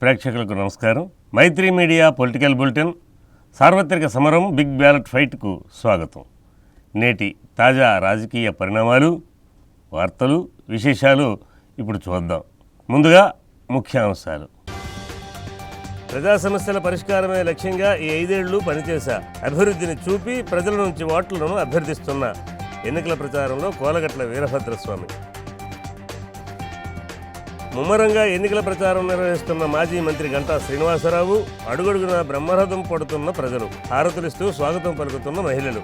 ప్రేక్షకులకు నమస్కారం. మైత్రి media political bulletin సార్వత్రిక సమరం బిగ్ బ్యాలెట్ ఫైట్కు స్వాగతం. నేటి తాజా రాజకీయ పరిణామాలు, వార్తలు, విశేషాలు ఇప్పుడు చూద్దాం. ముందుగా ముఖ్యాంశాలు. ప్రజా సమస్యల పరిష్కారమే లక్ష్యంగా ఈ 5 ఏళ్లు పనిచేశా. అభివృద్ధిని చూపి ప్రజల నుంచి ఓట్లను అభ్యర్థిస్తున్న ఎన్నికల ప్రచారంలో కోలగట్ల వీరభద్రస్వామి. ముమ్మరంగా ఎన్నికల ప్రచారం నిర్వహిస్తున్న మాజీ మంత్రి గంటా శ్రీనివాసరావు. అడుగడుగున బ్రహ్మరథం పడుతున్న ప్రజలు, హారతులిస్తూ స్వాగతం పలుకుతున్న మహిళలు.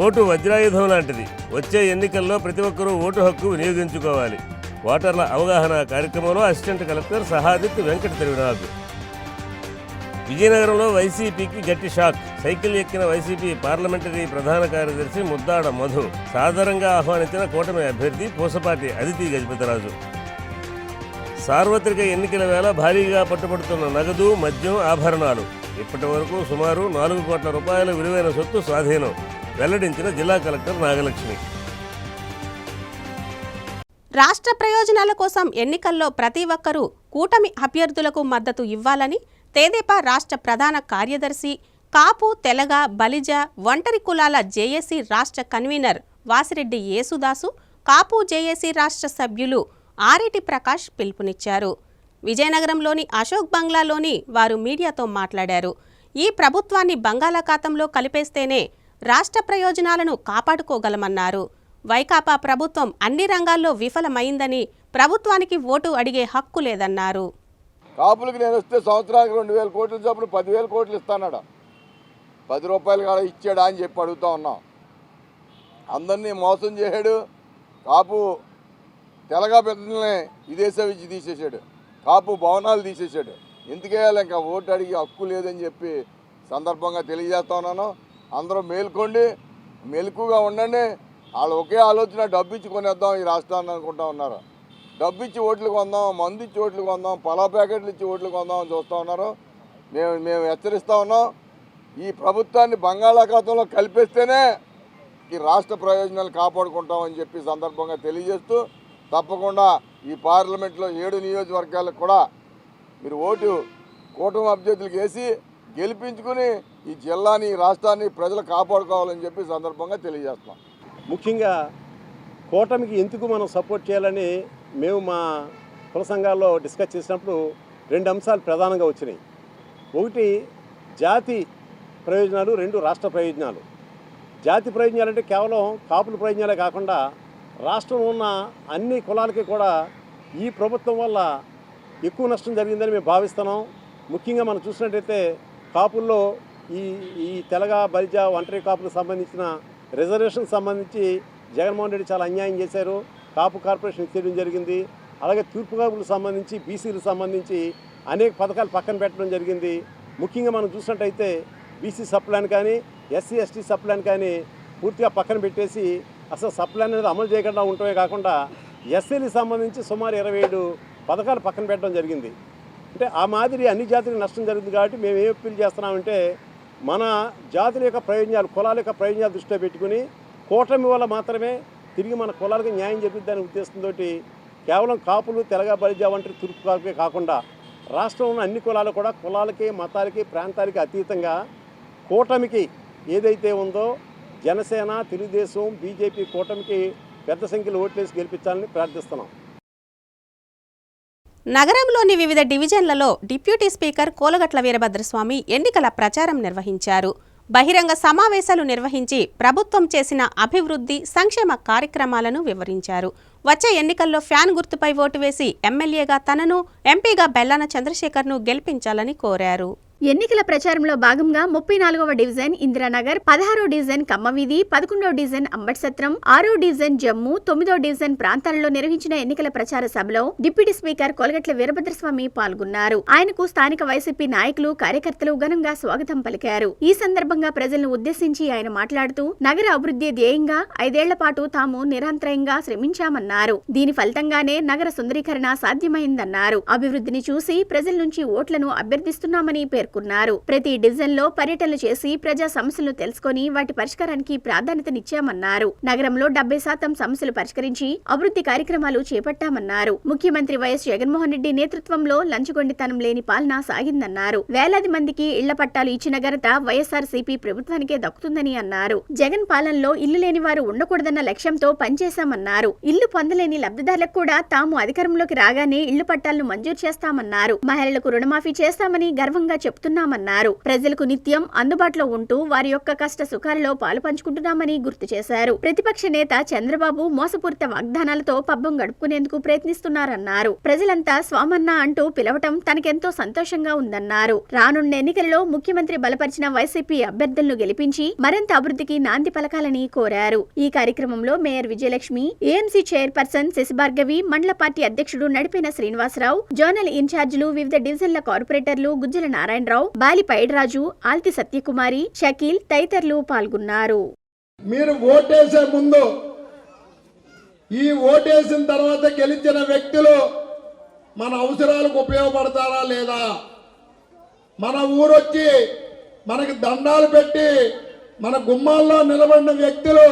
ఓటు వజ్రాయుధం లాంటిది. వచ్చే ఎన్నికల్లో ప్రతి ఒక్కరూ ఓటు హక్కు వినియోగించుకోవాలి. ఓటర్ల అవగాహన కార్యక్రమంలో అసిస్టెంట్ కలెక్టర్ సహాదిత్ వెంకట తిరునాథ్. విజయనగరంలో వైసీపీకి గట్టి షాక్. సైకిల్ ఎక్కిన వైసీపీ పార్లమెంటరీ ప్రధాన కార్యదర్శి ముద్దాడ మధు. సాధారణంగా ఆహ్వానించిన కూటమి అభ్యర్థి పూసపాటి అదితి గజపతిరాజు. సార్వత్రిక ఎన్నికల వేళ భారీగా పట్టుబడుతున్న నగదు, మద్యం, ఆభరణాలు. ఇప్పటి వరకు సుమారు 4 కోట్ల రూపాయల విలువైన సొత్తు స్వాధీనం వెల్లడించిన జిల్లా కలెక్టర్ నాగలక్ష్మి. రాష్ట్ర ప్రయోజనాల కోసం ఎన్నికల్లో ప్రతి ఒక్కరూ కూటమి అభ్యర్థులకు మద్దతు ఇవ్వాలని తెదేపా రాష్ట్ర ప్రధాన కార్యదర్శి, కాపు, తెలగ, బలిజ, ఒంటరి కులాల జేఏసీ రాష్ట్ర కన్వీనర్ వాసిరెడ్డి యేసుదాసు, కాపు జేఏసీ రాష్ట్ర సభ్యులు ఆరేటి ప్రకాష్ పిలుపునిచ్చారు. విజయనగరంలోని అశోక్ బంగ్లాలోని వారు మీడియాతో మాట్లాడారు. ఈ ప్రభుత్వాన్ని బంగాళాఖాతంలో కలిపేస్తేనే రాష్ట్ర ప్రయోజనాలను కాపాడుకోగలమన్నారు. వైకాపా ప్రభుత్వం అన్ని రంగాల్లో విఫలమైందని, ప్రభుత్వానికి ఓటు అడిగే హక్కు లేదన్నారు. కాపులకి నేను వస్తే సంవత్సరానికి 2,000 కోట్ల చొప్పున 10,000 కోట్లు ఇస్తానడా, 10 రూపాయలు కాడ ఇచ్చాడా అని చెప్పి అడుగుతా ఉన్నాం. అందరినీ మోసం చేశాడు. కాపు తెలగా పెద్దల్ని విదేశీ విద్య తీసేసాడు. కాపు భవనాలు తీసేసాడు. ఎందుకేయాలి, ఇంకా ఓటు అడిగి హక్కు లేదని చెప్పి సందర్భంగా తెలియజేస్తా ఉన్నాను. అందరూ మేల్కోండి, మెలకుగా ఉండండి. వాళ్ళు ఒకే ఆలోచన, డబ్బు ఇచ్చి కొనేద్దాం ఈ రాష్ట్రాన్ని అనుకుంటా ఉన్నారు. డబ్బు ఇచ్చి ఓట్లు కొందాం, మందు ఇచ్చి ఓట్లు కొందాం, పలా ప్యాకెట్లు ఇచ్చి ఓట్లు కొందాం అని చూస్తూ ఉన్నారు. మేము హెచ్చరిస్తూ ఉన్నాం. ఈ ప్రభుత్వాన్ని బంగాళాఖాతంలో కలిపేస్తేనే ఈ రాష్ట్ర ప్రయోజనాలు కాపాడుకుంటామని చెప్పి సందర్భంగా తెలియజేస్తూ, తప్పకుండా ఈ పార్లమెంట్లో 7 నియోజకవర్గాలకు కూడా మీరు ఓటు కూటమి అభ్యర్థులకు వేసి గెలిపించుకుని ఈ జిల్లాని, ఈ రాష్ట్రాన్ని ప్రజలు కాపాడుకోవాలని చెప్పి సందర్భంగా తెలియజేస్తాం. ముఖ్యంగా కూటమికి ఎందుకు మనం సపోర్ట్ చేయాలని మేము మా కుల సంఘాల్లో డిస్కస్ చేసినప్పుడు 2 అంశాలు ప్రధానంగా వచ్చినాయి. ఒకటి జాతి ప్రయోజనాలు, 2 రాష్ట్ర ప్రయోజనాలు. జాతి ప్రయోజనాలు అంటే కేవలం కాపుల ప్రయోజనాలే కాకుండా రాష్ట్రంలో ఉన్న అన్ని కులాలకి కూడా ఈ ప్రభుత్వం వల్ల ఎక్కువ నష్టం జరిగిందని మేము భావిస్తున్నాం. ముఖ్యంగా మనం చూసినట్టయితే కాపుల్లో ఈ తెలగ, బలిజ, ఒంటరి కాపులకు సంబంధించిన రిజర్వేషన్ సంబంధించి జగన్మోహన్ రెడ్డి చాలా అన్యాయం చేశారు. కాపు కార్పొరేషన్ ఇచ్చేయడం జరిగింది. అలాగే తూర్పు కాపులకు సంబంధించి, బీసీలకు సంబంధించి అనేక పథకాలు పక్కన పెట్టడం జరిగింది. ముఖ్యంగా మనం చూసినట్టయితే బీసీ సప్లాన్ కానీ, ఎస్సీ ఎస్టీ సప్లాన్ కానీ పూర్తిగా పక్కన పెట్టేసి అసలు సప్లాన్ అనేది అమలు చేయకుండా ఉండటమే కాకుండా ఎస్సీలకు సంబంధించి సుమారు 27 పథకాలు పక్కన పెట్టడం జరిగింది. అంటే ఆ మాదిరి అన్ని జాతులకు నష్టం జరుగుతుంది. కాబట్టి మేము ఏం అప్పీల్ చేస్తున్నామంటే, మన జాతుల యొక్క ప్రయోజనాలు, కులాల యొక్క ప్రయోజనాలు దృష్టిలో పెట్టుకుని కూటమి వల్ల మాత్రమే తిరిగి మన కులాలకు న్యాయం జరుగుతుందనే ఉద్దేశంతో కేవలం కాపులు, తెలగ, బలిజ వంటి తూర్పు కాపులకే కాకుండా రాష్ట్రంలో ఉన్న అన్ని కులాలు కూడా కులాలకి, మతాలకి, ప్రాంతాలకి అతీతంగా కూటమికి ఏదైతే ఉందో జనసేన, తెలుగుదేశం, బీజేపీ కూటమికి పెద్ద సంఖ్యలో ఓట్లేసి గెలిపించాలని ప్రార్థిస్తున్నాం. నగరంలోని వివిధ డివిజన్లలో డిప్యూటీ స్పీకర్ కోలగట్ల వీరభద్రస్వామి ఎన్నికల ప్రచారం నిర్వహించారు. బహిరంగ సమావేశాలు నిర్వహించి ప్రభుత్వం చేసిన అభివృద్ధి, సంక్షేమ కార్యక్రమాలను వివరించారు. వచ్చే ఎన్నికల్లో ఫ్యాన్ గుర్తుపై ఓటు వేసి ఎమ్మెల్యేగా తనను, ఎంపీగా బెల్లాన చంద్రశేఖర్ను గెలిపించాలని కోరారు. ఎన్నికల ప్రచారంలో భాగంగా 34వ డివిజన్ ఇందిరానగర్, 16వ డివిజన్ కమ్మవీధి, 11వ డివిజన్ అంబట్సత్రం, 6వ డివిజన్ జమ్ము, 9వ డివిజన్ ప్రాంతాలలో నిర్వహించిన ఎన్నికల ప్రచార సభలో డిప్యూటీ స్పీకర్ కోలగట్ల వీరభద్రస్వామి పాల్గొన్నారు. ఆయనకు స్థానిక వైసీపీ నాయకులు, కార్యకర్తలు ఘనంగా స్వాగతం పలికారు. ఈ సందర్భంగా ప్రజలను ఉద్దేశించి ఆయన మాట్లాడుతూ, నగర అభివృద్ధి ధ్యేయంగా 5 ఏళ్ల పాటు తాము నిరంతరంగా శ్రమించామన్నారు. దీని ఫలితంగానే నగర సుందరీకరణ సాధ్యమైందన్నారు. అభివృద్ధిని చూసి ప్రజల నుంచి ఓట్లను అభ్యర్థిస్తున్నామని పేర్కొన్నారు. పేర్కొన్నారు. ప్రతి డివిజన్ లో పర్యటనలు చేసి ప్రజా సమస్యలను తెలుసుకుని వాటి పరిష్కారానికి ప్రాధాన్యతనిచ్చామన్నారు. నగరంలో 70% సమస్యలు పరిష్కరించి అభివృద్ధి కార్యక్రమాలు చేపట్టామన్నారు. ముఖ్యమంత్రి వైఎస్ జగన్మోహన్ రెడ్డి నేతృత్వంలో లంచగొండితనం లేని పాలన సాగిందన్నారు. వేలాది మందికి ఇళ్ల పట్టాలు ఇచ్చిన ఘనత వైఎస్ఆర్సీపీ ప్రభుత్వానికే దక్కుతుందని అన్నారు. జగన్ పాలనలో ఇల్లు లేని వారు ఉండకూడదన్న లక్ష్యంతో పనిచేశామన్నారు. ఇల్లు పొందలేని లబ్ధిదారులకు కూడా తాము అధికారంలోకి రాగానే ఇళ్లు పట్టాలను మంజూరు చేస్తామన్నారు. మహిళలకు రుణమాఫీ చేస్తామని గర్వంగా చెప్తున్నామన్నారు. ప్రజలకు నిత్యం అందుబాటులో ఉంటూ వారి యొక్క కష్ట సుఖాలలో పాలు పంచుకుంటున్నామని గుర్తు చేశారు. ప్రతిపక్ష నేత చంద్రబాబు మోసపూరిత వాగ్దానాలతో పబ్బం గడుపుకునేందుకు ప్రయత్నిస్తున్నారన్నారు. ప్రజలంతా స్వామన్న అంటూ పిలవటం తనకెంతో సంతోషంగా ఉందన్నారు. రానున్న ఎన్నికలలో ముఖ్యమంత్రి బలపరిచిన వైసీపీ అభ్యర్థులను గెలిపించి మరింత అభివృద్ధికి నాంది పలకాలని కోరారు. ఈ కార్యక్రమంలో మేయర్ విజయలక్ష్మి, ఏఎంసీ చైర్పర్సన్ శశిభార్గవి, మండల పార్టీ అధ్యక్షుడు నడిపిన శ్రీనివాసరావు, జోనల్ ఇన్ఛార్జీలు, వివిధ డివిజన్ల కార్పొరేటర్లు గుజ్జల నారాయణరావు, బాలి పైడరాజు, ఆల్తి సత్యకుమారి, షకీల్ తదితరులు పాల్గొన్నారు. మీరు ఓటేసే ముందు, ఈ ఓటేసిన తర్వాత గెలిచిన వ్యక్తులు మన అవసరాలకు ఉపయోగపడతారా లేదా, మన ఊరొచ్చి మనకి దండాలు పెట్టి మన గుమ్మాల్లో నిలబడిన వ్యక్తులు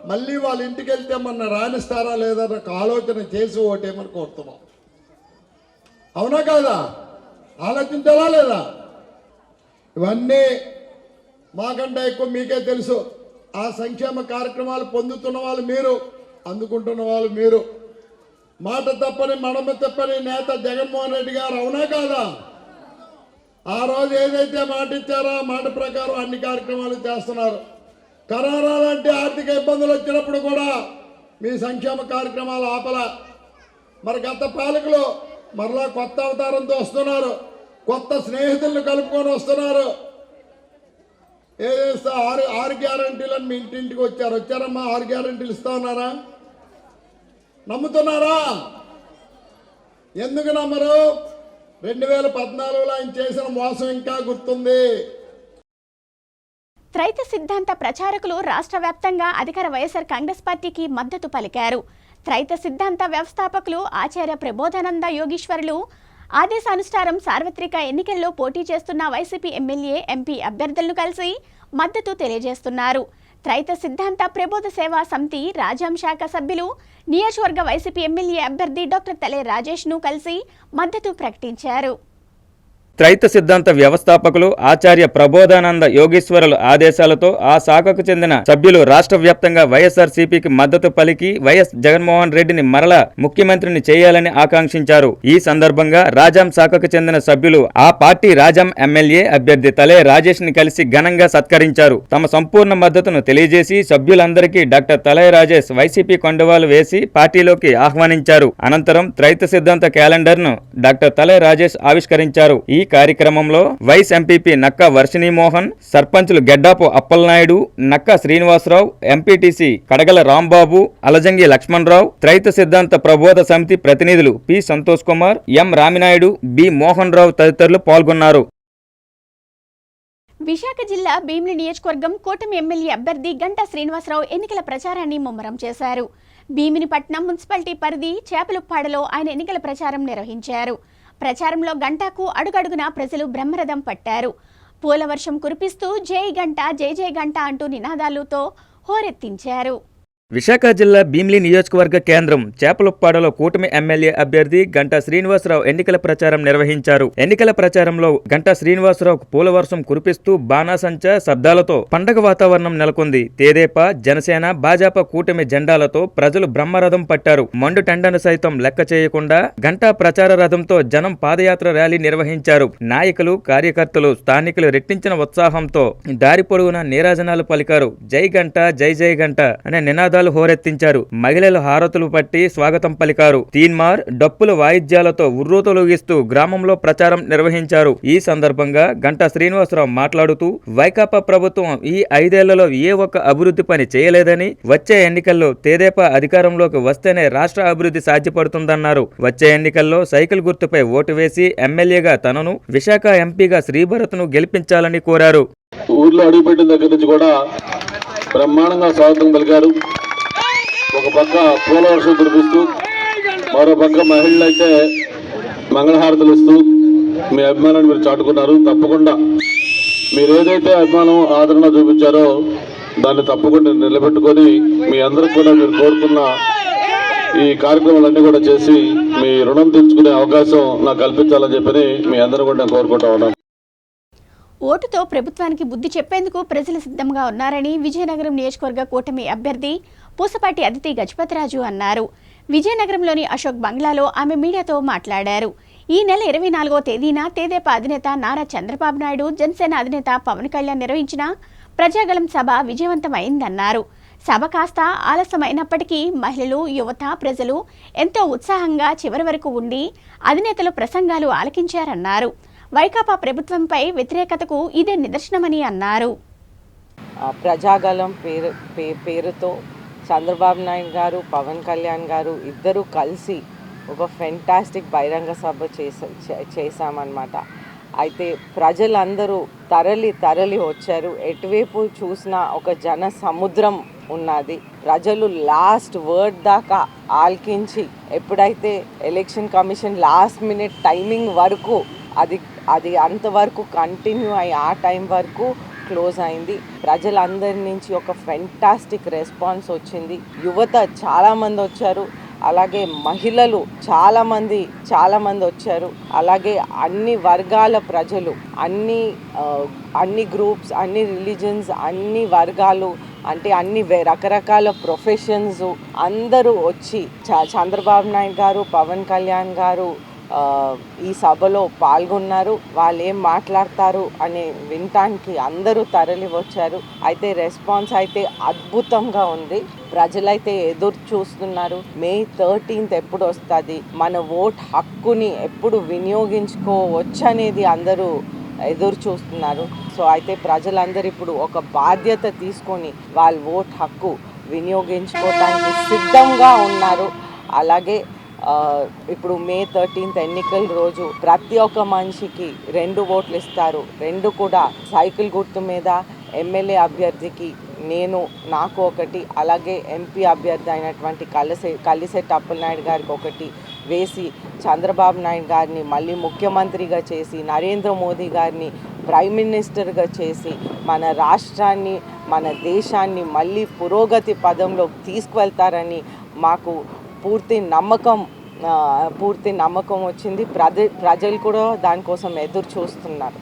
మళ్ళీ వాళ్ళ ఇంటికి వెళ్తే మన రాణిస్తారా లేదా నాకు ఆలోచన చేసి ఓటేమని కోరుతున్నాం. అవునా కాదా? ఆలోచించాలా లేదా? ఇవన్నీ మాకంటే ఎక్కువ మీకే తెలుసు. ఆ సంక్షేమ కార్యక్రమాలు పొందుతున్న వాళ్ళు మీరు, అందుకుంటున్న వాళ్ళు మీరు. మాట తప్పని మడమ తప్పని నేత జగన్మోహన్ రెడ్డి గారు, అవునా కాదా? ఆ రోజు ఏదైతే మాట ఇచ్చారో ఆ మాట ప్రకారం అన్ని కార్యక్రమాలు చేస్తున్నారు. కరోనా లాంటి ఆర్థిక ఇబ్బందులు వచ్చినప్పుడు కూడా మీ సంక్షేమ కార్యక్రమాలు ఆపల. మరి గత పాలకులు మరలా కొత్త అవతారంతో వస్తున్నారు, కొత్త స్నేహితులను కలుపుకొని వస్తున్నారు. ఏదేస్తా 6 గ్యారంటీలను మీ ఇంటింటికి వచ్చారమ్మా. 6 గ్యారంటీలు ఇస్తా ఉన్నారా? నమ్ముతున్నారా? ఎందుకు నమ్మరు? 2014లో ఆయన చేసిన మోసం ఇంకా గుర్తుంది. త్రైత సిద్ధాంత ప్రచారకులు రాష్ట్ర వ్యాప్తంగా అధికార వైఎస్ఆర్ కాంగ్రెస్ పార్టీకి మద్దతు పలికారు. త్రైత సిద్ధాంత వ్యవస్థాపకులు ఆచార్య ప్రబోధానంద యోగీశ్వరులు ఆదేశానుసారం సార్వత్రిక ఎన్నికల్లో పోటీ చేస్తున్న వైసీపీ ఎమ్మెల్యే, ఎంపీ అభ్యర్థులను కలిసి మద్దతు తెలియజేస్తున్నారు. త్రైత సిద్ధాంత ప్రబోధ సేవా సమితి రాజాం శాఖ సభ్యులు నియోజకవర్గ వైసీపీ ఎమ్మెల్యే అభ్యర్థి డాక్టర్ తలే రాజేష్ను కలిసి మద్దతు ప్రకటించారు. త్రైత సిద్ధాంత వ్యవస్థాపకులు ఆచార్య ప్రబోధానంద యోగీశ్వరుల ఆదేశాలతో ఆ శాఖకు చెందిన సభ్యులు రాష్ట్ర వ్యాప్తంగా వైఎస్ఆర్సీపీకి మద్దతు పలికి వైఎస్ జగన్మోహన్ రెడ్డిని మరలా ముఖ్యమంత్రిని చేయాలని ఆకాంక్షించారు. ఈ సందర్భంగా రాజాం శాఖకు చెందిన సభ్యులు ఆ పార్టీ రాజాం ఎమ్మెల్యే అభ్యర్థి తలే రాజేష్ ని కలిసి ఘనంగా సత్కరించారు. తమ సంపూర్ణ మద్దతును తెలియజేసి సభ్యులందరికీ డాక్టర్ తలే రాజేష్ వైసీపీ కండువాలు వేసి పార్టీలోకి ఆహ్వానించారు. అనంతరం త్రైత సిద్ధాంత క్యాలెండర్ ను డాక్టర్ తలే రాజేష్ ఆవిష్కరించారు. ఈ కార్యక్రమంలో వైస్ ఎంపీపీ నక్కా వర్షిణీ మోహన్, సర్పంచులు గెడ్డాపు అప్పలనాయుడు, నక్కా శ్రీనివాసరావు, ఎంపీటీసీ కడగల రాంబాబు, అలజంగి లక్ష్మణరావు, త్రైత సిద్ధాంత ప్రబోధ సమితి ప్రతినిధులు పి సంతోష్ కుమార్, ఎం రామినాయుడు, బి మోహన్ రావు తదితరులు పాల్గొన్నారు. విశాఖ జిల్లా భీమిలి నియోజకవర్గం కూటమి ఎమ్మెల్యే అభ్యర్థి గంటా శ్రీనివాసరావు ఎన్నికల ప్రచారాన్ని ముమ్మరం చేశారు. భీమినిపట్నం మున్సిపాలిటీ పరిధి చేపలుప్పాడలో ఆయన ఎన్నికల ప్రచారం నిర్వహించారు. ప్రచారంలో గంటాకు అడుగడుగునా ప్రజలు బ్రహ్మరథం పట్టారు. పూల వర్షం కురిపిస్తూ జై గంటా, జై జై గంటా అంటూ నినాదాలతో హోరెత్తించారు. విశాఖ జిల్లా భీమిలి నియోజకవర్గ కేంద్రం చేపలుప్పాడలో కూటమి ఎమ్మెల్యే అభ్యర్థి గంటా శ్రీనివాసరావు ఎన్నికల ప్రచారం నిర్వహించారు. ఎన్నికల ప్రచారంలో గంటా శ్రీనివాసరావుకు పూల వర్షం కురిపిస్తూ బాణాసంచా శబ్దాలతో పండగ వాతావరణం నెలకొంది. తెదేపా, జనసేన, భాజపా కూటమి జెండాలతో ప్రజలు బ్రహ్మరథం పట్టారు. మండు టెండను సైతం లెక్క చేయకుండా గంటా ప్రచార రథంతో జనం పాదయాత్ర ర్యాలీ నిర్వహించారు. నాయకులు, కార్యకర్తలు, స్థానికులు రెట్టించిన ఉత్సాహంతో దారి పొడవునా నీరాజనాలు పలికారు. జై గంటా, జై జై గంటా అనే నినాదాలు హోరెత్తించారు. మహిళలు హారతులు పట్టి స్వాగతం పలికారు. తీన్మార్, డప్పుల వాయిద్యాలతో ఉర్రూతలూగిస్తూ గ్రామంలో ప్రచారం నిర్వహించారు. ఈ సందర్భంగా గంటా శ్రీనివాసరావు మాట్లాడుతూ వైకాపా ప్రభుత్వం ఈ 5 ఏళ్లలో ఏ ఒక్క అభివృద్ధి పని చేయలేదని, వచ్చే ఎన్నికల్లో తెదేపా అధికారంలోకి వస్తేనే రాష్ట్ర అభివృద్ధి సాధ్యపడుతుందన్నారు. వచ్చే ఎన్నికల్లో సైకిల్ గుర్తుపై ఓటు వేసి ఎమ్మెల్యేగా తనను, విశాఖ ఎంపీగా శ్రీభరత్ను గెలిపించాలని కోరారు. ఊర్లో అడుగుపెట్టిన దగ్గర నుంచి కూడా బ్రహ్మాండంగా స్వాగతం పలికారు. ఒక పక్క పూల వర్షం కురిపిస్తూ, మరో పక్క మహిళలు అయితే మంగళహారతులు ఇస్తూ మీ అభిమానాన్ని మీరు చాటుకున్నారు. తప్పకుండా మీరు ఏదైతే అభిమానం ఆదరణ చూపించారో దాన్ని తప్పకుండా నిలబెట్టుకొని మీ అందరికి కూడా మీరు కోరుకున్న ఈ కార్యక్రమాలన్నీ కూడా చేసి మీ రుణం తీర్చుకునే అవకాశం నాకు కల్పించాలని చెప్పని మీ అందరూ కూడా నేను కోరుకుంటా ఉన్నాను. ఓటుతో ప్రభుత్వానికి బుద్ధి చెప్పేందుకు ప్రజలు సిద్ధంగా ఉన్నారని విజయనగరం నియోజకవర్గ కూటమి అభ్యర్థి పూసపాటి అదితి గజపతిరాజు అన్నారు. విజయనగరంలోని అశోక్ బంగ్లాలో ఆమె మీడియాతో మాట్లాడారు. ఈ నెల 24వ తేదీన తెదేపా అధినేత నారా చంద్రబాబు నాయుడు, జనసేన అధినేత పవన్ కళ్యాణ్ నిర్వహించిన ప్రజాగళం సభ విజయవంతమైందన్నారు. సభ కాస్త ఆలస్యమైనప్పటికీ మహిళలు, యువత, ప్రజలు ఎంతో ఉత్సాహంగా చివరి వరకు ఉండి అధినేతలు ప్రసంగాలు ఆలకించారన్నారు. వైకాపా ప్రభుత్వంపై వ్యతిరేకతకు ఇదే నిదర్శనమని అన్నారు. ప్రజాగళం పేరుతో చంద్రబాబు నాయుడు గారు, పవన్ కళ్యాణ్ గారు ఇద్దరు కలిసి ఒక ఫెంటాస్టిక్ బహిరంగ సభ చేశామన్నమాట. అయితే ప్రజలందరూ తరలి వచ్చారు. ఎటువైపు చూసినా ఒక జన సముద్రం ఉన్నది. ప్రజలు లాస్ట్ వర్డ్ దాకా ఆలకించి ఎప్పుడైతే election commission last minute timing వరకు అది అంతవరకు కంటిన్యూ అయ్యి ఆ టైం వరకు క్లోజ్ అయింది. ప్రజలందరి నుంచి ఒక ఫెంటాస్టిక్ రెస్పాన్స్ వచ్చింది. యువత చాలామంది వచ్చారు, అలాగే మహిళలు చాలామంది వచ్చారు, అలాగే అన్ని వర్గాల ప్రజలు, అన్ని గ్రూప్స్, అన్ని రిలీజన్స్, అన్ని వర్గాలు, అంటే అన్ని రకరకాల ప్రొఫెషన్స్ అందరూ వచ్చి చంద్రబాబు నాయుడు గారు, పవన్ కళ్యాణ్ గారు ఈ సభలో పాల్గొన్నారు. వాళ్ళు ఏం మాట్లాడతారు అని వినటానికి అందరూ తరలి వచ్చారు. అయితే రెస్పాన్స్ అయితే అద్భుతంగా ఉంది. ప్రజలైతే ఎదురు చూస్తున్నారు. May 13th ఎప్పుడు వస్తుంది, మన ఓట్ హక్కుని ఎప్పుడు వినియోగించుకోవచ్చు అనేది అందరూ ఎదురు చూస్తున్నారు. సో అయితే ప్రజలందరూ ఇప్పుడు ఒక బాధ్యత తీసుకొని వాళ్ళ ఓట్ హక్కు వినియోగించుకోవడానికి సిద్ధంగా ఉన్నారు. అలాగే ఇప్పుడు May 13th ఎన్నికల రోజు ప్రతి ఒక్క మనిషికి 2 ఓట్లు ఇస్తారు. 2 కూడా సైకిల్ గుర్తు మీద ఎమ్మెల్యే అభ్యర్థికి నాకు ఒకటి, అలాగే ఎంపీ అభ్యర్థి అయినటువంటి కలిసెట్టి అప్పలనాయుడు గారికి ఒకటి వేసి చంద్రబాబు నాయుడు గారిని మళ్ళీ ముఖ్యమంత్రిగా చేసి, నరేంద్ర మోదీ గారిని ప్రైమ్ మినిస్టర్గా చేసి మన రాష్ట్రాన్ని, మన దేశాన్ని మళ్ళీ పురోగతి పదంలో తీసుకువెళ్తారని మాకు పూర్తి నమ్మకం వచ్చింది. ప్రజలు కూడా దానికోసం ఎదురు చూస్తున్నారు.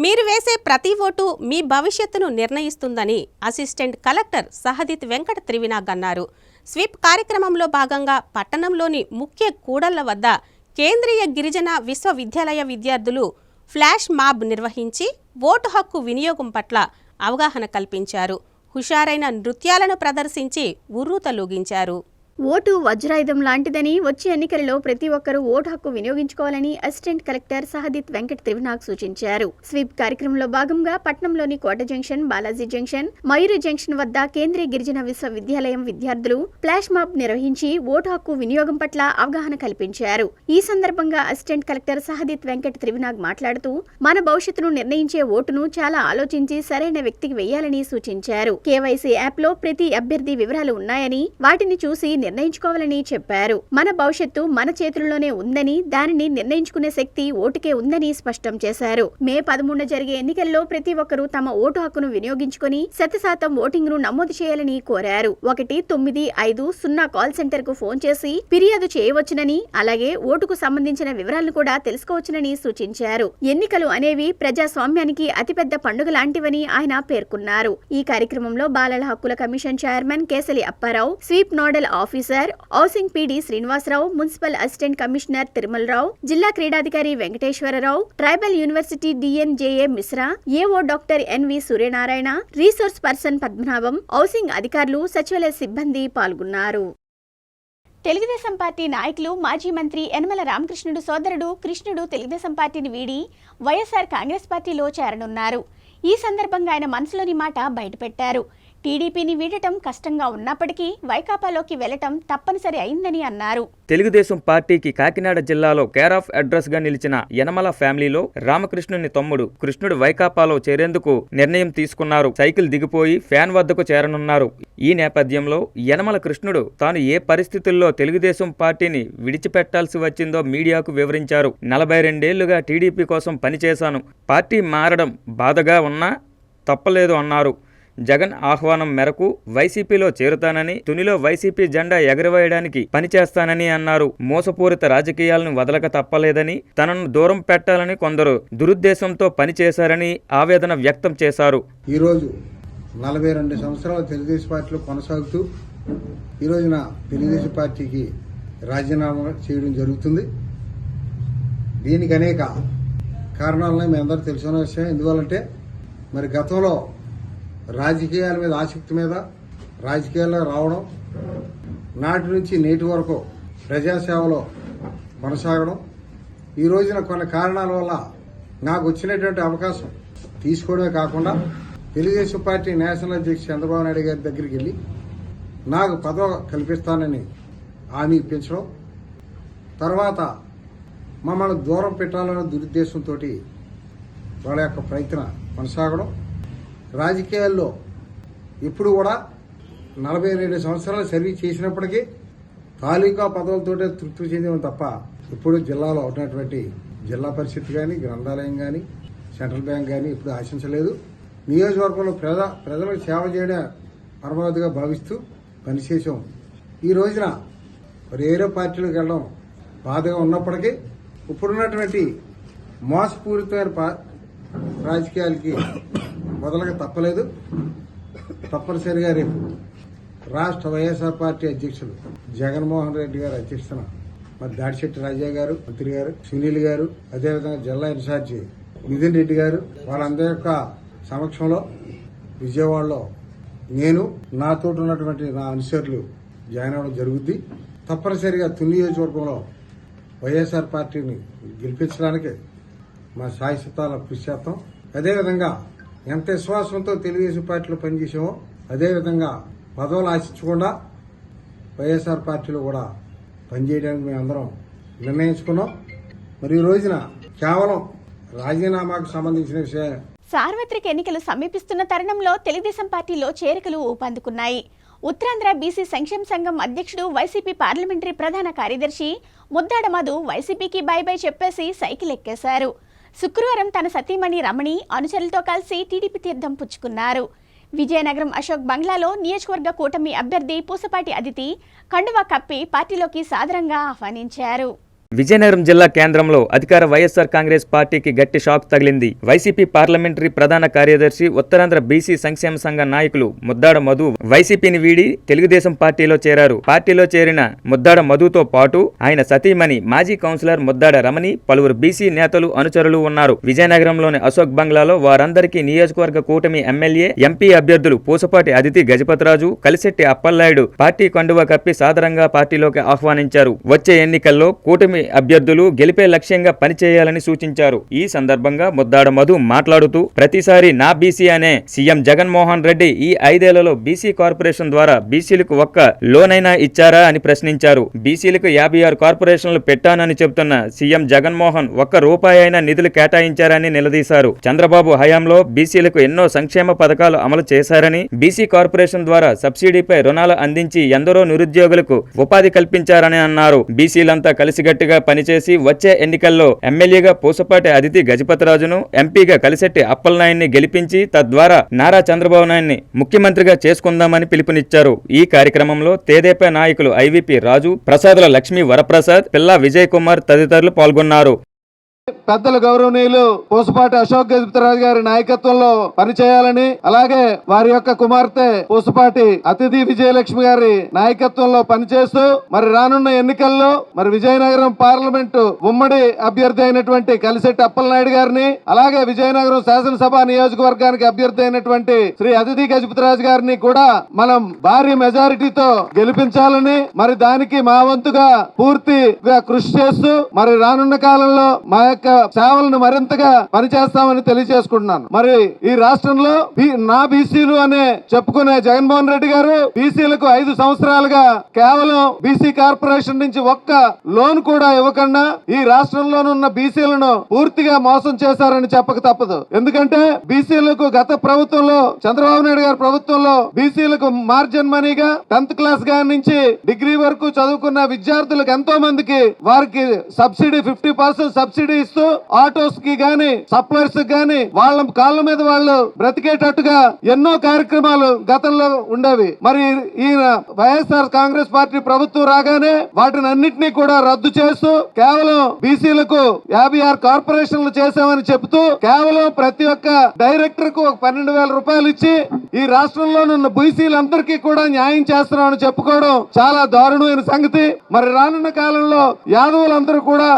మీరు వేసే ప్రతి ఓటు మీ భవిష్యత్తును నిర్ణయిస్తుందని అసిస్టెంట్ కలెక్టర్ సహదిత్ వెంకట త్రివినాగ్ అన్నారు. స్వీప్ కార్యక్రమంలో భాగంగా పట్టణంలోని ముఖ్య కూడళ్ల వద్ద కేంద్రీయ గిరిజన విశ్వవిద్యాలయ విద్యార్థులు ఫ్లాష్ మాబ్ నిర్వహించి ఓటు హక్కు వినియోగం పట్ల అవగాహన కల్పించారు. హుషారైన నృత్యాలను ప్రదర్శించి ఉర్రూతలూగించారు. ఓటు వజ్రాయుధం లాంటిదని వచ్చే ఎన్నికలలో ప్రతి ఒక్కరూ ఓటు హక్కు వినియోగించుకోవాలని అసిస్టెంట్ కలెక్టర్ సహదిత్ వెంకట త్రివినాగ్ సూచించారు. స్వీప్ కార్యక్రమంలో భాగంగా పట్నంలోని Kota junction, Balaji junction, Mayuri junction వద్ద కేంద్రీయ గిరిజన విశ్వవిద్యాలయం విద్యార్థులు ఫ్లాష్ మాబ్ నిర్వహించి ఓటు హక్కు వినియోగం పట్ల అవగాహన కల్పించారు. ఈ సందర్భంగా అసిస్టెంట్ కలెక్టర్ సహదిత్ వెంకట త్రివినాగ్ మాట్లాడుతూ మన భవిష్యత్తును నిర్ణయించే ఓటును చాలా ఆలోచించి సరైన వ్యక్తికి వేయాలని సూచించారు. కేవైసీ యాప్ లో ప్రతి అభ్యర్థి వివరాలు ఉన్నాయని వాటిని చూసి నిర్ణయించుకోవాలని చెప్పారు. మన భవిష్యత్తు మన చేతుల్లోనే ఉందని, దానిని నిర్ణయించుకునే శక్తి ఓటుకే ఉందని స్పష్టం చేశారు. May 13న జరిగే ఎన్నికల్లో ప్రతి ఒక్కరూ తమ ఓటు హక్కును వినియోగించుకుని 100% ఓటింగ్ ను నమోదు చేయాలని కోరారు. 1950 కాల్ సెంటర్ కు ఫోన్ చేసి ఫిర్యాదు చేయవచ్చునని, అలాగే ఓటుకు సంబంధించిన వివరాలను కూడా తెలుసుకోవచ్చునని సూచించారు. ఎన్నికలు అనేవి ప్రజాస్వామ్యానికి అతిపెద్ద పండుగ లాంటివని ఆయన పేర్కొన్నారు. ఈ కార్యక్రమంలో బాలల హక్కుల commission chairman Kesali Apparao, sweep nodal officer housing PD Srinivasa Rao, municipal assistant commissioner Tirumala Rao, జిల్లా క్రీడాధికారి వెంకటేశ్వరరావు, ట్రైబల్ యూనివర్సిటీ డిఎన్జేఏ Mishra, AO doctor NV Suryanarayana, resource person Padmanabham, housing అధికారులు, సచివాలయ సిబ్బంది పాల్గొన్నారు. తెలుగుదేశం పార్టీ నాయకులు మాజీ మంత్రి యనమల రామకృష్ణుడు సోదరుడు కృష్ణుడు తెలుగుదేశం పార్టీని వీడి వైఎస్ఆర్ కాంగ్రెస్ పార్టీలో చేరనున్నారు. ఈ సందర్భంగా ఆయన మనసులోని మాట బయటపెట్టారు. టీడీపీని వీడటం కష్టంగా ఉన్నప్పటికీ వైకాపాలోకి వెళ్లటం తప్పనిసరి అయిందని అన్నారు. తెలుగుదేశం పార్టీకి కాకినాడ జిల్లాలో కేర్ ఆఫ్ అడ్రస్ గా నిలిచిన యనమల ఫ్యామిలీలో రామకృష్ణుని తమ్ముడు కృష్ణుడు వైకాపాలో చేరేందుకు నిర్ణయం తీసుకున్నారు. సైకిల్ దిగిపోయి ఫ్యాన్ వద్దకు చేరనున్నారు. ఈ నేపథ్యంలో యనమల కృష్ణుడు తాను ఏ పరిస్థితుల్లో తెలుగుదేశం పార్టీని విడిచిపెట్టాల్సి వచ్చిందో మీడియాకు వివరించారు. 42 ఏళ్లుగా టీడీపీ కోసం పనిచేశాను. పార్టీ మారడం బాధగా ఉన్నా తప్పలేదు అన్నారు. జగన్ ఆహ్వానం మేరకు వైసీపీలో చేరుతానని, తునిలో వైసీపీ జెండా ఎగరవేయడానికి పనిచేస్తానని అన్నారు. మోసపూరిత రాజకీయాలను వదలక తప్పలేదని, తనను దూరం పెట్టాలని కొందరు దురుద్దేశంతో పనిచేశారని ఆవేదన వ్యక్తం చేశారు. ఈరోజు 42 సంవత్సరాలు తెలుగుదేశం పార్టీలో కొనసాగుతూ ఈ రోజున తెలుగుదేశం పార్టీకి రాజీనామా చేయడం జరుగుతుంది. దీనికి అనేక కారణాలని మీ అందరూ తెలిసిన విషయం. ఎందువల్లంటే మరి గతంలో రాజకీయాల మీద ఆసక్తి మీద రాజకీయాల్లో రావడం, నాటి నుంచి నేటి వరకు ప్రజాసేవలో కొనసాగడం, ఈ రోజున కొన్ని కారణాల వల్ల నాకు వచ్చినటువంటి అవకాశం తీసుకోవడమే కాకుండా తెలుగుదేశం పార్టీ నేషనల్ అధ్యక్షుడు చంద్రబాబు నాయుడు గారి దగ్గరికి వెళ్ళి నాకు పదవి కల్పిస్తానని హామీ ఇప్పించడం, తర్వాత మమ్మల్ని దూరం పెట్టాలనే దురుద్దేశంతో వాళ్ళ యొక్క ప్రయత్నం కొనసాగడం, రాజకీయాల్లో ఇప్పుడు కూడా 42 సంవత్సరాలు సర్వీస్ చేసినప్పటికీ తాలూకా పదవులతోటే తృప్తి చెందాం తప్ప ఇప్పుడు జిల్లాలో ఉన్నటువంటి జిల్లా పరిషత్ కానీ, గ్రంథాలయం కానీ, సెంట్రల్ బ్యాంక్ కానీ ఇప్పుడు ఆశించలేదు. నియోజకవర్గంలో ప్రజలకు సేవ చేయడం పరమావధిగా భావిస్తూ పనిచేసాం. ఈ రోజున మరి వేరే పార్టీలకు వెళ్ళడం బాధగా ఉన్నప్పటికీ ఇప్పుడున్నటువంటి మోసపూరితమైన రాజకీయాలకి మొదలగా తప్పలేదు. తప్పనిసరిగా రేపు రాష్ట్ర వైఎస్ఆర్ పార్టీ అధ్యక్షులు జగన్మోహన్ రెడ్డి గారు అధ్యక్షతన మరి దాడిశెట్టి రాజా గారు, మంత్రి గారు, సునీల్ గారు, అదేవిధంగా జిల్లా ఇన్ఛార్జి నితిన్ రెడ్డి గారు, వాళ్ళందరి యొక్క సమక్షంలో విజయవాడలో నేను నాతో ఉన్నటువంటి నా అనుచరులు జాయిన్ అవ్వడం జరుగుద్ది. తప్పనిసరిగా తుని నియోజకవర్గంలో వైఎస్ఆర్ పార్టీని గెలిపించడానికి మా శాశ్వతాల కృషి చేస్తాం. అదేవిధంగా ఎంత విశ్వాసంతో తెలుగుదేశం పార్టీలో పనిచేసామో అదేవిధంగా పదవులు ఆశించకుండా వైఎస్ఆర్ పార్టీలో కూడా పనిచేయడానికి మేమందరం నిర్ణయించుకున్నాం. మరి ఈ రోజున కేవలం రాజీనామాకు సంబంధించిన విషయం. సార్వత్రిక ఎన్నికలు సమీపిస్తున్న తరుణంలో తెలుగుదేశం పార్టీలో చేరికలు ఊపందుకున్నాయి. ఉత్తరాంధ్ర బీసీ సంక్షేమ సంఘం అధ్యక్షుడు, వైసీపీ పార్లమెంటరీ ప్రధాన కార్యదర్శి ముద్దాడ మధు వైసీపీకి బై బై చెప్పేసి సైకిల్ ఎక్కేశారు. శుక్రవారం తన సతీమణి రమణి అనుచరులతో కలిసి టీడీపీ తీర్థం పుచ్చుకున్నారు. విజయనగరం అశోక్ బంగ్లాలో నియోజకవర్గ కూటమి అభ్యర్థి పూసపాటి అదితి కండువా కప్పి పార్టీలోకి సాదరంగా ఆహ్వానించారు. విజయనగరం జిల్లా కేంద్రంలో అధికార వైఎస్ఆర్ కాంగ్రెస్ పార్టీకి గట్టి షాక్ తగిలింది. వైసీపీ పార్లమెంటరీ ప్రధాన కార్యదర్శి, ఉత్తరాంధ్ర బీసీ సంక్షేమ సంఘ నాయకులు ముద్దాడ మధు వైసీపీని వీడి తెలుగుదేశం పార్టీలో చేరారు. పార్టీలో చేరిన ముద్దాడ మధుతో పాటు ఆయన సతీమణి మాజీ కౌన్సిలర్ ముద్దాడ రమణి, పలువురు బీసీ నేతలు అనుచరులు ఉన్నారు. విజయనగరంలోని అశోక్ బంగ్లాలో వారందరికీ నియోజకవర్గ కూటమి ఎమ్మెల్యే, ఎంపీ అభ్యర్థులు పూసపాటి అదితి గజపతిరాజు, కలిశెట్టి అప్పలనాయుడు పార్టీ కండువా కప్పి సాదరంగా పార్టీలోకి ఆహ్వానించారు. వచ్చే ఎన్నికల్లో కూటమి అభ్యర్థులు గెలిపే లక్ష్యంగా పనిచేయాలని సూచించారు. ఈ సందర్భంగా ముద్దాడ మధు మాట్లాడుతూ ప్రతిసారి నా బీసీ అనే సీఎం జగన్మోహన్ రెడ్డి ఈ 5 ఏళ్లలో బీసీ కార్పొరేషన్ ద్వారా బీసీలకు ఒక్క లోనైనా ఇచ్చారా అని ప్రశ్నించారు. బీసీలకు 56 కార్పొరేషన్లు పెట్టానని చెబుతున్న సీఎం జగన్మోహన్ ఒక్క రూపాయి అయినా నిధులు కేటాయించారని నిలదీశారు. చంద్రబాబు హయాంలో బీసీలకు ఎన్నో సంక్షేమ పథకాలు అమలు చేశారని, బీసీ కార్పొరేషన్ ద్వారా సబ్సిడీపై రుణాలు అందించి ఎందరో నిరుద్యోగులకు ఉపాధి కల్పించారని అన్నారు. బీసీలంతా కలిసిగట్టిగా పనిచేసి వచ్చే ఎన్నికల్లో ఎమ్మెల్యేగా పూసపాటి అదితి గజపతిరాజును, ఎంపీగా కలిశెట్టి అప్పలనాయుడిని గెలిపించి తద్వారా నారా చంద్రబాబు నాయుడిని ముఖ్యమంత్రిగా చేసుకుందామని పిలుపునిచ్చారు. ఈ కార్యక్రమంలో తెదేపా నాయకులు ఐవీపీ రాజు, ప్రసాదుల లక్ష్మీ వరప్రసాద్, పిల్లా విజయ్ కుమార్ తదితరులు పాల్గొన్నారు. పెద్దలు గౌరవనీయులు పూసపాటి అశోక్ గజపతిరాజు గారి నాయకత్వంలో పనిచేయాలని, అలాగే వారి యొక్క కుమార్తె పూసపాటి అతిథి విజయలక్ష్మి గారి నాయకత్వంలో పనిచేస్తూ మరి రానున్న ఎన్నికల్లో మరి విజయనగరం పార్లమెంటు ఉమ్మడి అభ్యర్థి అయినటువంటి కలిశెట్టి అప్పలనాయుడు గారిని, అలాగే విజయనగరం శాసనసభ నియోజకవర్గానికి అభ్యర్థి అయినటువంటి శ్రీ అతిథి గజపతిరాజు గారిని కూడా మనం భారీ మెజారిటీతో గెలిపించాలని, మరి దానికి మా వంతుగా పూర్తిగా కృషి చేస్తూ మరి రానున్న కాలంలో మా యొక్క యొక్క సేవలను మరింతగా పనిచేస్తామని తెలియజేసుకుంటున్నాను. మరి ఈ రాష్ట్రంలో నా బీసీలు అనే చెప్పుకునే జగన్మోహన్ రెడ్డి గారు బీసీలకు 5 సంవత్సరాలుగా కేవలం బీసీ కార్పొరేషన్ నుంచి ఒక్క లోన్ కూడా ఇవ్వకుండా ఈ రాష్ట్రంలోనున్న బీసీలను పూర్తిగా మోసం చేశారని చెప్పక తప్పదు. ఎందుకంటే బీసీలకు గత ప్రభుత్వంలో చంద్రబాబు నాయుడు గారి ప్రభుత్వంలో బీసీలకు మార్జిన్ మనీగా 10th క్లాస్ గారి నుంచి డిగ్రీ వరకు చదువుకున్న విద్యార్థులకు ఎంతో మందికి వారికి సబ్సిడీ 50% సబ్సిడీ ఇస్తూ ఆటోస్ కి గాని సప్లైర్స్ గాని వాళ్ళ కాళ్ళ మీద వాళ్ళు బ్రతికేటట్టుగా ఎన్నో కార్యక్రమాలు గతంలో ఉండేవి. మరి ఈ వైఎస్ఆర్ కాంగ్రెస్ పార్టీ ప్రభుత్వం రాగానే వాటిని అన్నింటినీ కూడా రద్దు చేస్తూ కేవలం బీసీలకు 56 కార్పొరేషన్లు చేశామని చెబుతూ కేవలం ప్రతి ఒక్క డైరెక్టర్ కు 12,000 రూపాయలు ఇచ్చి ఈ రాష్ట్రంలోనున్న బీసీలందరికీ కూడా న్యాయం చేస్తున్నామని చెప్పుకోవడం చాలా దారుణమైన సంగతి. మరి రానున్న కాలంలో యాదవులందరూ కూడా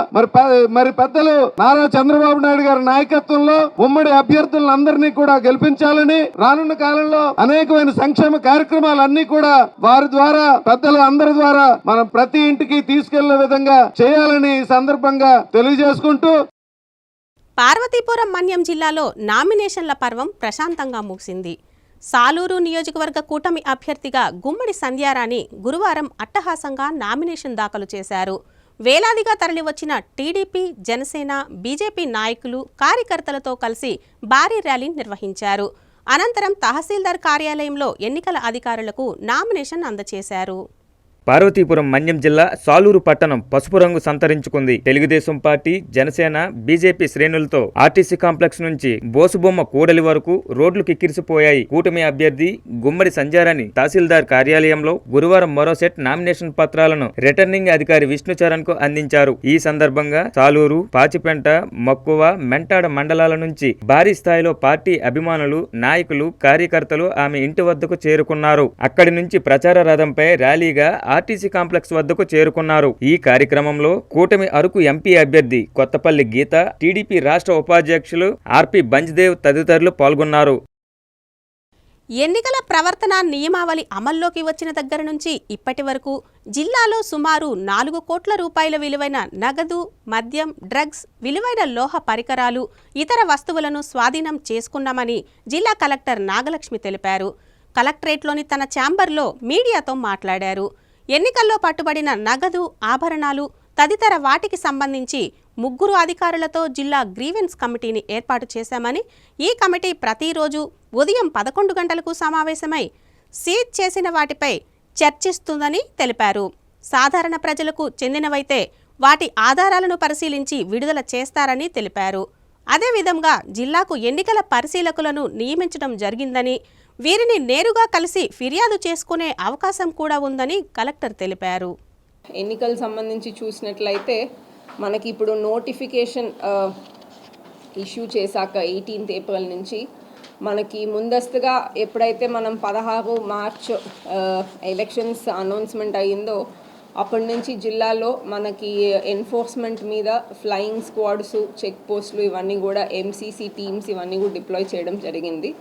మరి పెద్దలు నారా చంద్రబాబు నాయుడు గారి నాయకత్వంలో ఉమ్మడి అభ్యర్థులందరినీ కూడా గెలిపించాలని రానున్న కాలంలో అనేకమైన సంక్షేమ కార్యక్రమాలన్నీ కూడా వారి ద్వారా పెద్దలు అందరి ద్వారా మనం ప్రతి ఇంటికి తీసుకెళ్లే విధంగా చేయాలని ఈ సందర్భంగా తెలియజేసుకుంటూ పార్వతీపురం మన్యం జిల్లాలో నామినేషన్ల పర్వం ప్రశాంతంగా ముగిసింది. సాలూరు నియోజకవర్గ కూటమి అభ్యర్థిగా గుమ్మడి సంధ్యారాణి గురువారం అట్టహాసంగా నామినేషన్ దాఖలు చేశారు. వేలాదిగా తరలివచ్చిన టీడీపీ, జనసేన, బీజేపీ నాయకులు, కార్యకర్తలతో కలిసి భారీ ర్యాలీ నిర్వహించారు. అనంతరం తహసీల్దార్ కార్యాలయంలో ఎన్నికల అధికారులకు నామినేషన్ అందజేశారు. పార్వతీపురం మన్యం జిల్లా సాలూరు పట్టణం పసుపు రంగు సంతరించుకుంది. తెలుగుదేశం పార్టీ, జనసేన, బీజేపీ శ్రేణులతో ఆర్టీసీ కాంప్లెక్స్ నుంచి బోసుబొమ్మ కూడలి వరకు రోడ్లు కిక్కిరిసిపోయాయి. కూటమి అభ్యర్థి గుమ్మడి సంధ్యారాణి తహసీల్దార్ కార్యాలయంలో గురువారం మరో సెట్ నామినేషన్ పత్రాలను రిటర్నింగ్ అధికారి విష్ణుచరణ్ కు అందించారు. ఈ సందర్భంగా సాలూరు, పాచిపెంట, మక్కువ, మెంటాడ మండలాల నుంచి భారీ స్థాయిలో పార్టీ అభిమానులు, నాయకులు, కార్యకర్తలు ఆమె ఇంటి వద్దకు చేరుకున్నారు. అక్కడి నుంచి ప్రచార రథంపై ర్యాలీగా ఆర్టీసీ కాంప్లెక్స్ వద్దకు చేరుకున్నారు. ఈ కార్యక్రమంలో కూటమి అరకు ఎంపీ అభ్యర్థి కొత్తపల్లి గీత, టీడీపీ రాష్ట్ర ఉపాధ్యక్షులు ఆర్పి బంజ్దేవ్ తదితరులు పాల్గొన్నారు. ఎన్నికల ప్రవర్తన నియమావళి అమల్లోకి వచ్చిన దగ్గర నుంచి ఇప్పటి వరకు జిల్లాలో సుమారు 4 కోట్ల రూపాయల విలువైన నగదు, మద్యం, డ్రగ్స్, విలువైన లోహ పరికరాలు, ఇతర వస్తువులను స్వాధీనం చేసుకున్నామని జిల్లా కలెక్టర్ నాగలక్ష్మి తెలిపారు. కలెక్టరేట్లోని తన ఛాంబర్లో మీడియాతో మాట్లాడారు. ఎన్నికల్లో పట్టుబడిన నగదు, ఆభరణాలు తదితర వాటికి సంబంధించి 3 అధికారులతో జిల్లా గ్రీవెన్స్ కమిటీని ఏర్పాటు చేశామని, ఈ కమిటీ ప్రతిరోజు ఉదయం 11 గంటలకు సమావేశమై సీజ్ చేసిన వాటిపై చర్చిస్తుందని తెలిపారు. సాధారణ ప్రజలకు చెందినవైతే వాటి ఆధారాలను పరిశీలించి విడుదల చేస్తారని తెలిపారు. అదేవిధంగా జిల్లాకు ఎన్నికల పరిశీలకులను నియమించడం జరిగిందని, వీరిని నేరుగా కలిసి ఫిర్యాదు చేసుకునే అవకాశం కూడా ఉందని కలెక్టర్ తెలిపారు. ఎన్నికలకు సంబంధించి చూసినట్లయితే మనకి ఇప్పుడు నోటిఫికేషన్ ఇష్యూ చేశాక 18th ఏప్రిల్ నుంచి మనకి ముందస్తుగా ఎప్పుడైతే మనం 16 మార్చ్ ఎలక్షన్స్ అనౌన్స్మెంట్ అయ్యిందో అప్పటి నుంచి జిల్లాలో మనకి ఎన్ఫోర్స్మెంట్ మీద ఫ్లయింగ్ స్క్వాడ్స్, చెక్ పోస్టులు ఇవన్నీ కూడా ఎంసీసీ టీమ్స్ ఇవన్నీ కూడా డిప్లాయ్ చేయడం జరిగింది.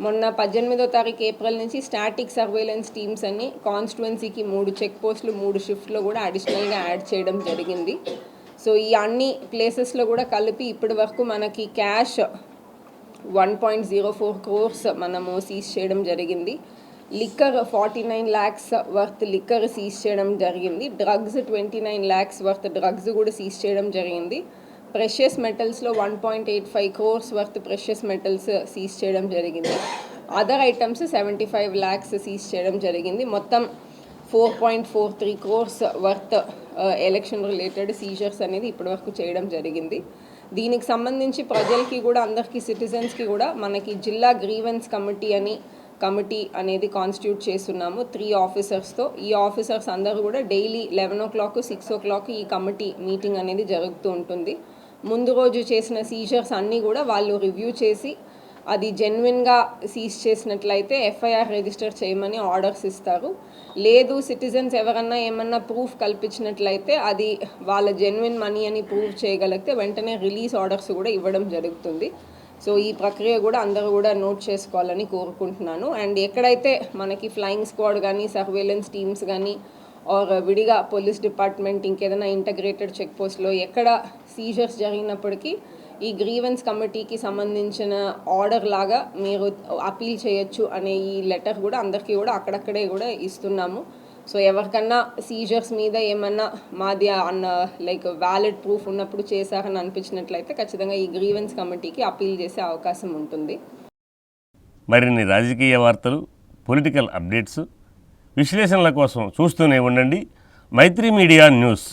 మొన్న 18వ తారీఖు ఏప్రిల్ నుంచి స్టాటిక్ సర్వేలెన్స్ టీమ్స్ అన్ని కాన్స్టిట్యువెన్సీకి 3 చెక్ పోస్టులు 3 షిఫ్ట్లో కూడా అడిషనల్గా యాడ్ చేయడం జరిగింది. సో ఈ అన్ని ప్లేసెస్లో కూడా కలిపి ఇప్పటి వరకు మనకి క్యాష్ 1.04 crores మనము సీజ్ చేయడం జరిగింది. Liquor 49 lakhs worth liquor seize చేయడం జరిగింది. డ్రగ్స్ 29 lakhs వర్త్ డ్రగ్స్ కూడా సీజ్ చేయడం జరిగింది. ప్రెషియస్ మెటల్స్లో 1.85 crores worth precious metals seize చేయడం జరిగింది. అదర్ ఐటమ్స్ 75 lakhs సీజ్ చేయడం జరిగింది. మొత్తం 4.43 crores worth election related seizures అనేది ఇప్పటివరకు చేయడం జరిగింది. దీనికి సంబంధించి ప్రజలకి కూడా అందరికీ సిటిజన్స్కి కూడా మనకి జిల్లా గ్రీవెన్స్ కమిటీ అనేది కాన్స్టిట్యూట్ చేస్తున్నాము 3 ఆఫీసర్స్తో. ఈ ఆఫీసర్స్ అందరూ కూడా డైలీ 11 o'clock 6 o'clock ఈ కమిటీ మీటింగ్ అనేది జరుగుతూ ఉంటుంది. ముందు రోజు చేసిన సీజర్స్ అన్నీ కూడా వాళ్ళు రివ్యూ చేసి అది జెన్యున్గా సీజ్ చేసినట్లయితే ఎఫ్ఐఆర్ రిజిస్టర్ చేయమని ఆర్డర్స్ ఇస్తారు. లేదు సిటిజన్స్ ఎవరన్నా ఏమన్నా ప్రూఫ్ కల్పించినట్లయితే అది వాళ్ళ జెన్యున్ మనీ అని ప్రూవ్ చేయగలిగితే వెంటనే రిలీజ్ ఆర్డర్స్ కూడా ఇవ్వడం జరుగుతుంది. సో ఈ ప్రక్రియ కూడా అందరూ కూడా నోట్ చేసుకోవాలని కోరుకుంటున్నాను. అండ్ ఎక్కడైతే మనకి ఫ్లయింగ్ స్క్వాడ్ కానీ సర్వేలెన్స్ టీమ్స్ కానీ ఆర్ విడిగా పోలీస్ డిపార్ట్మెంట్ ఇంకేదైనా ఇంటగ్రేటెడ్ చెక్ పోస్ట్లో ఎక్కడ సీజర్స్ జరిగినప్పటికీ ఈ గ్రీవెన్స్ కమిటీకి సంబంధించిన ఆర్డర్ లాగా మీరు అపీల్ చేయొచ్చు అనే ఈ లెటర్ కూడా అందరికీ కూడా అక్కడక్కడే కూడా ఇస్తున్నాము. సో ఎవరికన్నా సీజర్స్ మీద ఏమన్నా మాది లైక్ వ్యాలిడ్ ప్రూఫ్ ఉన్నప్పుడు చేశారని అనిపించినట్లయితే ఖచ్చితంగా ఈ గ్రీవెన్స్ కమిటీకి అపీల్ చేసే అవకాశం ఉంటుంది. మరిన్ని రాజకీయ వార్తలు, పొలిటికల్ అప్డేట్స్, విశ్లేషణల కోసం చూస్తూనే ఉండండి మైత్రి మీడియా న్యూస్.